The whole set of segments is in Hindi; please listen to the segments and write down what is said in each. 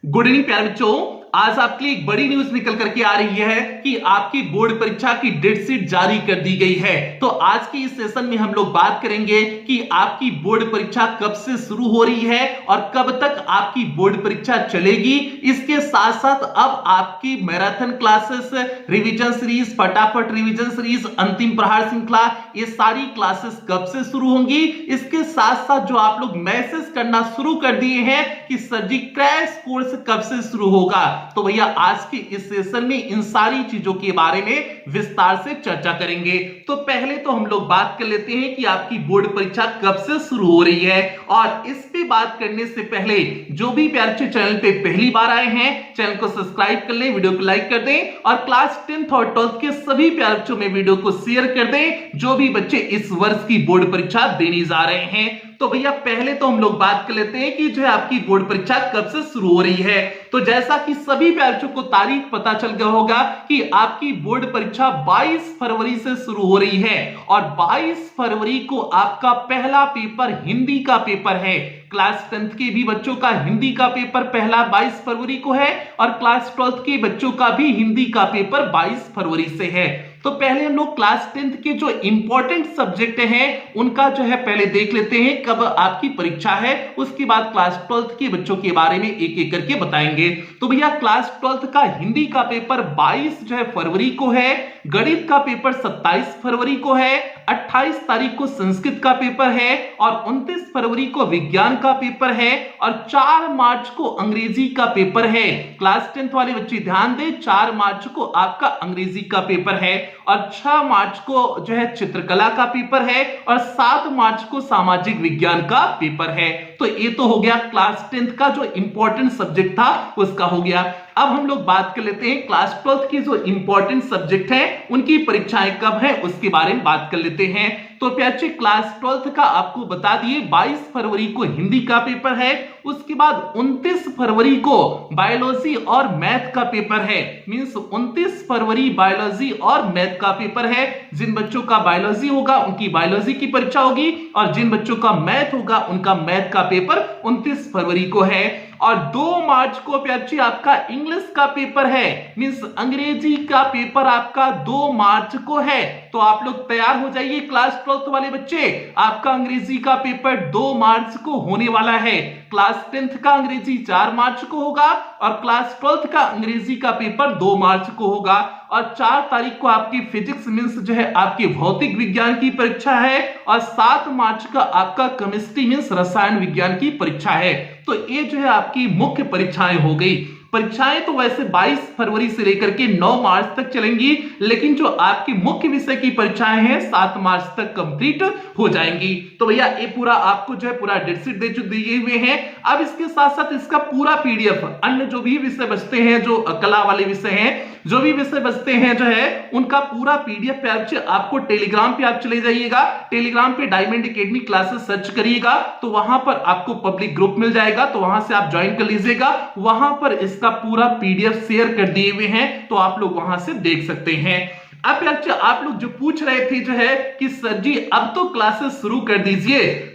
गुड इवनिंग प्यारे बच्चों। आज आपके लिए एक बड़ी न्यूज निकल करके आ रही है कि आपकी बोर्ड परीक्षा की डेट शीट जारी कर दी गई है। तो आज के इस सेशन में हम लोग बात करेंगे कि आपकी बोर्ड परीक्षा कब से शुरू हो रही है और कब तक आपकी बोर्ड परीक्षा चलेगी। इसके साथ साथ अब आपकी मैराथन क्लासेस, रिवीजन सीरीज, फटाफट रिवीजन सीरीज, अंतिम प्रहार श्रृंखला, ये सारी क्लासेस कब से शुरू होंगी। इसके साथ साथ जो आप लोग मैसेज करना शुरू कर दिए हैं कि सर जी क्रैश कोर्स कब से शुरू होगा, तो भैया आज के इस सेशन में इन सारी चीजों के बारे में विस्तार से चर्चा करेंगे। तो पहले तो हम लोग बात कर लेते हैं कि आपकी बोर्ड परीक्षा कब से शुरू हो रही है। और इस पे बात करने से पहले जो भी प्यारे चैनल पे पहली बार आए हैं, चैनल को सब्सक्राइब कर लें, वीडियो को लाइक कर दें और क्लास 10th और 12th के सभी प्यारे बच्चों में वीडियो को शेयर कर दें जो भी बच्चे इस वर्ष की बोर्ड परीक्षा देने जा रहे हैं। तो भैया पहले तो हम लोग बात कर लेते हैं कि जो है आपकी बोर्ड परीक्षा कब से शुरू हो रही है। तो जैसा कि सभी प्यारों को तारीख पता चल गया होगा कि आपकी बोर्ड परीक्षा 22 फरवरी से शुरू हो रही है और 22 फरवरी को आपका पहला पेपर हिंदी का पेपर है। क्लास 10th के भी बच्चों का हिंदी का पेपर पहला 22 फरवरी को है और क्लास 12th के बच्चों का भी हिंदी का पेपर 22 फरवरी से है। तो पहले हम लोग क्लास 10th के जो इंपॉर्टेंट सब्जेक्ट हैं उनका जो है पहले देख लेते हैं कब आपकी परीक्षा है, उसके बाद क्लास 12th के बच्चों के बारे में एक एक करके बताएंगे। तो भैया क्लास 12th का हिंदी का पेपर 22 जो है फरवरी को है, गणित का पेपर 27 फरवरी को है, 28 तारीख को संस्कृत का पेपर है और 29 फरवरी को विज्ञान का पेपर है और 4 मार्च को अंग्रेजी का पेपर है। क्लास 10th वाले बच्चे ध्यान दें, 4 मार्च को आपका अंग्रेजी का पेपर है और 6 मार्च को जो है चित्रकला का पेपर है और 7 मार्च को सामाजिक विज्ञान का पेपर है। तो ये तो हो गया क्लास 10th का जो इंपॉर्टेंट सब्जेक्ट था उसका हो गया। अब हम लोग बात कर लेते हैं क्लास 12th की जो इंपॉर्टेंट सब्जेक्ट है उनकी परीक्षाएं कब है उसके बारे में बात कर लेते हैं। तो प्यारे क्लास 12th का आपको बता दिए 22 फरवरी को हिंदी का पेपर है, उसके बाद 29 फरवरी को बायोलॉजी और मैथ का पेपर है। मींस 29 फरवरी बायोलॉजी और मैथ का पेपर है। जिन बच्चों का बायोलॉजी होगा उनकी बायोलॉजी की परीक्षा होगी और जिन बच्चों का मैथ होगा उनका मैथ का पेपर 29 फरवरी को है। और 2 मार्च को प्यारे आपका इंग्लिश का पेपर है, मींस अंग्रेजी का पेपर आपका 2 मार्च को है। तो आप लोग तैयार हो जाइए क्लास 12th वाले बच्चे, आपका अंग्रेजी का पेपर 2 मार्च को होने वाला है। क्लास 10th का अंग्रेजी 4 मार्च को होगा और क्लास 12th का अंग्रेजी का पेपर 2 मार्च को होगा और 4 तारीख को आपकी फिजिक्स मींस जो है आपकी भौतिक विज्ञान की परीक्षा है और 7 मार्च का आपका केमिस्ट्री मींस रसायन विज्ञान की परीक्षा है। तो ये जो है आपकी मुख्य परीक्षाएं हो गई। परीक्षाएं तो वैसे 22 फरवरी से लेकर के 9 मार्च तक चलेंगी, लेकिन जो आपकी मुख्य विषय की परीक्षाएं हैं 7 मार्च तक कंप्लीट हो जाएंगी। तो भैया ये पूरा आपको जो है पूरा डेट शीट दिए हुए हैं। अब इसके साथ साथ इसका पूरा पीडीएफ, अन्य जो भी विषय बचते हैं, जो कला वाले विषय हैं, जो भी विषय बचते हैं जो है उनका पूरा पीडीएफ पे आपको टेलीग्राम पे आप चले जाइएगा। टेलीग्राम पे डायमंड एकेडमी क्लासेस सर्च करिएगा तो वहां पर आपको पब्लिक ग्रुप मिल जाएगा, तो वहां से आप ज्वाइन कर लीजिएगा। वहां पर इसका पूरा पीडीएफ शेयर कर दिए हुए हैं तो आप लोग वहां से देख सकते हैं। अब आप लोग जो पूछ रहे थे जो है कि सर जी अब तो क्लासेस शुरू कर दीजिए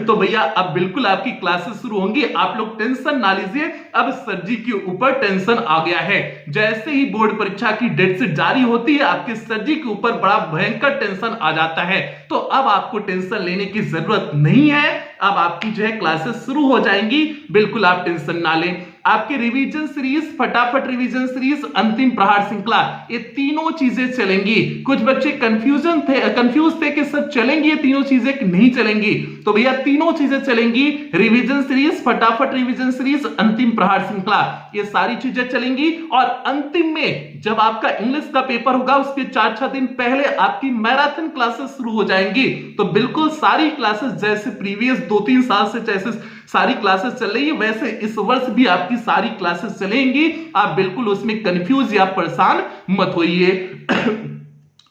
तो भैया अब बिल्कुल आपकी क्लासेस शुरू होंगी, आप लोग टेंशन ना लीजिए। अब सर जी के ऊपर टेंशन आ गया है। जैसे ही बोर्ड परीक्षा की डेट शीट जारी होती है आपके सर जी के ऊपर बड़ा भयंकर टेंशन आ जाता है। तो अब आपको टेंशन लेने की जरूरत नहीं है, अब आपकी जो है क्लासेस शुरू हो जाएंगी, बिल्कुल आप टेंशन ना लें। आपके रिवीजन सीरीज, फटाफट रिवीजन सीरीज, अंतिम प्रहार श्रृंखला, ये तीनों चीजें चलेंगी। कुछ बच्चे कंफ्यूज थे कि सर चलेंगी ये तीनों चीजें कि नहीं चलेंगी, तो भैया तीनों चीजें चलेंगी। रिवीजन सीरीज, फटाफट रिवीजन सीरीज, अंतिम प्रहार श्रृंखला, ये सारी चीजें चलेंगी। और अंतिम में जब आपका इंग्लिश का पेपर होगा उसके 4-6 दिन पहले आपकी मैराथन क्लासेस शुरू हो जाएंगी। तो बिल्कुल सारी क्लासेस जैसे प्रीवियस 2-3 साल से जैसे सारी क्लासेस चल रही है वैसे इस वर्ष भी आपकी सारी क्लासेस चलेंगी। आप बिल्कुल उसमें कंफ्यूज या परेशान मत होइए।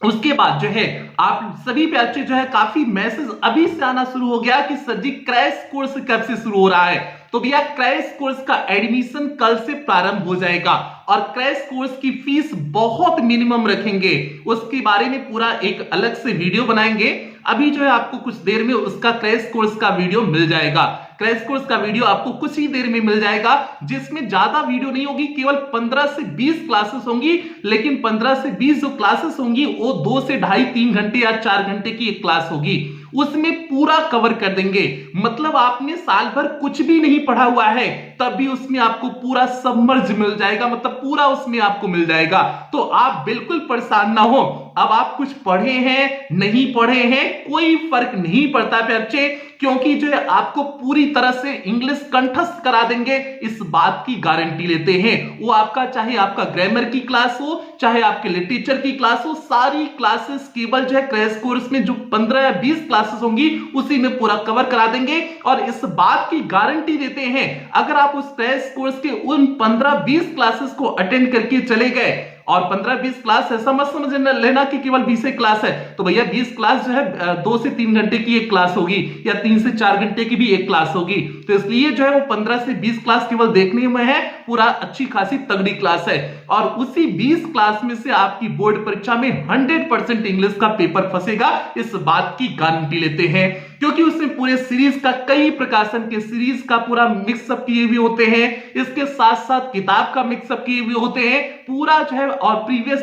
उसके बाद जो है आप सभी बच्चे जो है काफी मैसेज अभी से आना शुरू हो गया कि सर जी क्रैश कोर्स कब से शुरू हो रहा है। तो भैया क्रैश कोर्स का एडमिशन कल से प्रारंभ हो जाएगा और क्रैश कोर्स की फीस बहुत मिनिमम रखेंगे, उसके बारे में पूरा एक अलग से वीडियो बनाएंगे। अभी जो है आपको कुछ देर में उसका क्रैश कोर्स का वीडियो मिल जाएगा। क्रैश कोर्स का वीडियो आपको कुछ ही देर में मिल जाएगा, जिसमें ज्यादा वीडियो नहीं होगी, केवल 15 से 20 क्लासेस होंगी। लेकिन 15 से 20 जो क्लासेस होंगी वो 2 से ढाई 3 घंटे या 4 घंटे की एक क्लास होगी, उसमें पूरा कवर कर देंगे। मतलब आपने साल भर कुछ भी नहीं पढ़ा हुआ है तब भी उसमें आपको पूरा सबमर्ज मिल जाएगा, मतलब पूरा उसमें आपको मिल जाएगा। तो आप बिल्कुल परेशान ना हो। अब आप कुछ पढ़े हैं नहीं पढ़े हैं कोई फर्क नहीं पड़ता बच्चे, क्योंकि जो है आपको पूरी तरह से इंग्लिश कंठस्थ करा देंगे, इस बात की गारंटी लेते हैं। वो आपका चाहे आपका ग्रामर की क्लास हो, चाहे आपके लिटरेचर की क्लास हो, सारी क्लासेस केवल जो है क्रैश कोर्स में जो 15 या 20 क्लासेस होंगी उसी में पूरा कवर करा देंगे। और इस बात की गारंटी देते हैं, अगर आप उस क्रैश कोर्स के उन 15-20 क्लासेस को अटेंड करके चले गए, और 15-20 क्लास ऐसा मत समझ लेना कि केवल 20 क्लास है, तो भैया 20 क्लास जो है 2 से 3 घंटे की एक क्लास होगी या 3 से 4 घंटे की भी एक क्लास होगी। तो इसलिए जो है वो 15 से 20 क्लास केवल देखने में है, पूरा अच्छी खासी तगड़ी क्लास है। और उसी 20 क्लास में से आपकी बोर्ड परीक्षा में 100% इंग्लिश का पेपर फंसेगा, इस बात की गारंटी लेते हैं। क्योंकि उसमें पूरे सीरीज का, कई प्रकाशन के सीरीज का पूरा मिक्सअप किए हुए होते हैं, इसके साथ साथ किताब का मिक्सअप किए हुए होते हैं पूरा जो है, और प्रीवियस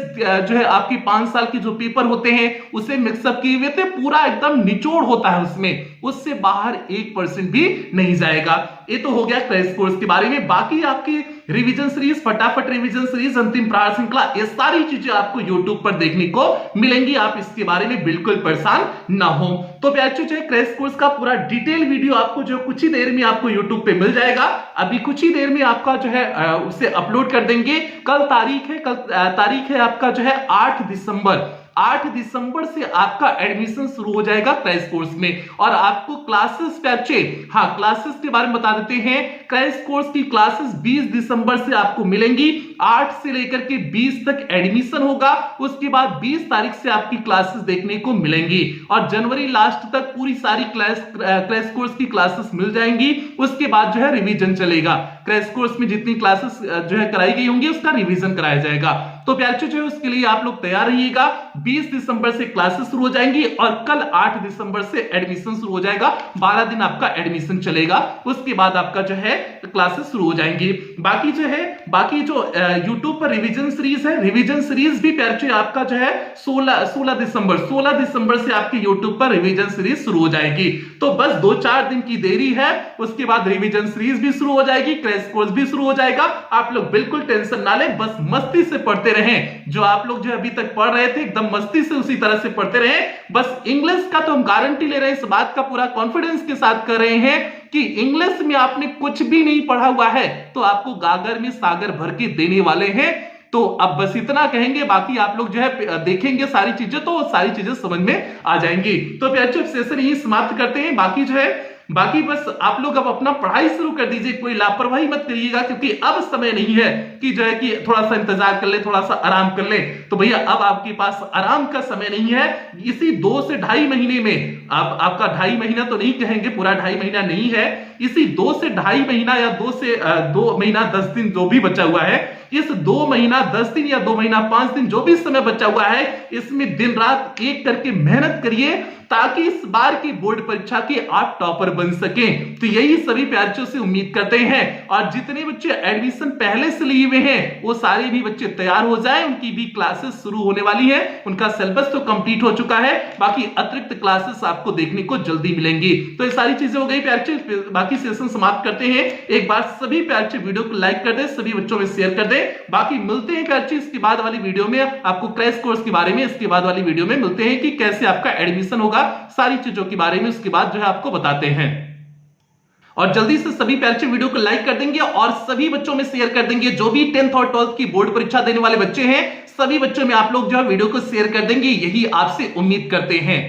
जो है आपके 5 साल के जो पेपर होते हैं उसे मिक्सअप किए हुए थे, पूरा एकदम निचोड़ होता है उसमें, उससे बाहर 1% भी नहीं जाएगा। ये तो हो गया क्रैश कोर्स के बारे में। बाकी आपकी रिवीजन सीरीज, फटाफट रिवीजन सीरीज, अंतिम प्रहार श्रृंखला, ये सारी चीजें आपको यूट्यूब पर देखने को मिलेंगी, आप इसके बारे में बिल्कुल परेशान ना हो। तो बच्चों जो है क्रैश कोर्स का पूरा डिटेल वीडियो आपको जो कुछ ही देर में आपको यूट्यूब पे मिल जाएगा, अभी कुछ ही देर में आपका जो है उसे अपलोड कर देंगे। कल तारीख है आपका जो है 8 दिसंबर। 8 दिसंबर से आपका एडमिशन शुरू हो जाएगा क्रैश कोर्स में। और आपको क्लासेस पे अच्छे, हाँ क्लासेस के बारे में बता देते हैं, क्रैश कोर्स की क्लासेस 20 दिसंबर से आपको मिलेंगी। 8 से लेकर के 20 तक एडमिशन होगा, उसके बाद 20 तारीख से आपकी क्लासेस देखने को मिलेंगी, और जनवरी लास्ट तक पूरी सारी क्रैश कोर्स की क्लासेस मिल जाएंगी। उसके बाद जो है रिवीजन चलेगा, क्रैश कोर्स में जितनी क्लासेस जो है कराई गई होंगी उसका रिवीजन कराया जाएगा। तो प्यारे जो है उसके लिए आप लोग तैयार रहिएगा। 20 दिसंबर से क्लासेस शुरू हो जाएंगी और कल 8 दिसंबर से एडमिशन शुरू हो जाएगा। 12 दिन आपका एडमिशन चलेगा, उसके बाद आपका जो है क्लासेस शुरू हो जाएंगी। बाकी जो YouTube पर रिवीजन सीरीज है, रिवीजन सीरीज भी प्यारे आपका जो है 16 दिसंबर से आपके YouTube पर रिवीजन सीरीज शुरू हो जाएगी। तो बस 2-4 दिन की देरी है, उसके बाद रिवीजन सीरीज भी शुरू हो जाएगी, क्रैश कोर्स भी शुरू हो जाएगा। आप लोग बिल्कुल टेंशन ना लें, बस मस्ती से पढ़ते रहें। जो आप लोग जो अभी तक पढ़ रहे थे एकदम मस्ती से उसी तरह से पढ़ते रहें। बस इंग्लिश का तो हम गारंटी ले रहे हैं, इस बात का पूरा कॉन्फिडेंस के साथ कर रहे हैं कि इंग्लिश में आपने कुछ भी नहीं पढ़ा हुआ है तो आपको गागर में सागर भर के देने वाले हैं। तो अब बस इतना कहेंगे, बाकी आप लोग जो है देखेंगे सारी चीजें, तो सारी चीजें समझ में आ जाएंगी। तो प्यारे सेशन यही समाप्त करते हैं। बाकी बस आप लोग अब अपना पढ़ाई शुरू कर दीजिए, कोई लापरवाही मत करिएगा, क्योंकि अब समय नहीं है कि जो है कि थोड़ा सा इंतजार कर ले, थोड़ा सा आराम कर ले। तो भैया अब आपके पास आराम का समय नहीं है। इसी 2 से ढाई महीने में, आप आपका 2.5 महीना तो नहीं कहेंगे, पूरा 2.5 महीना नहीं है, इसी 2 से ढाई महीना या 2 महीना 10 दिन जो भी बचा हुआ है, इस 2 महीना 10 दिन या 2 महीना 5 दिन जो भी समय बचा हुआ है, इसमें दिन रात एक करके मेहनत करिए ताकि इस बार की बोर्ड परीक्षा के आप टॉपर बन सकें। तो यही सभी प्यारों से उम्मीद करते हैं। और जितने बच्चे एडमिशन पहले से लिए हुए हैं वो सारे भी बच्चे तैयार हो जाएं, उनकी भी क्लासेस शुरू होने वाली है, उनका सिलेबस तो कंप्लीट हो चुका है, बाकी अतिरिक्त क्लासेस आपको देखने को जल्दी मिलेंगी। तो ये सारी चीजें हो गई प्यारे, बाकी सेशन समाप्त करते हैं। एक बार सभी प्यारे वीडियो को लाइक कर दे, सभी बच्चों में शेयर कर दे। बाकी मिलते हैं प्यारे इसके बाद वाली वीडियो में, आपको क्रैश कोर्स के बारे में इसके बाद वाली वीडियो में मिलते हैं कि कैसे आपका एडमिशन होगा, सारी चीजों के बारे में उसके बाद जो है आपको बताते हैं। और जल्दी से सभी प्यारे वीडियो को लाइक कर देंगे और सभी बच्चों में शेयर कर देंगे। जो भी 10th और 12th की बोर्ड परीक्षा देने वाले बच्चे हैं, सभी बच्चों में आप लोग जो है वीडियो को शेयर कर देंगे, यही आपसे उम्मीद करते हैं।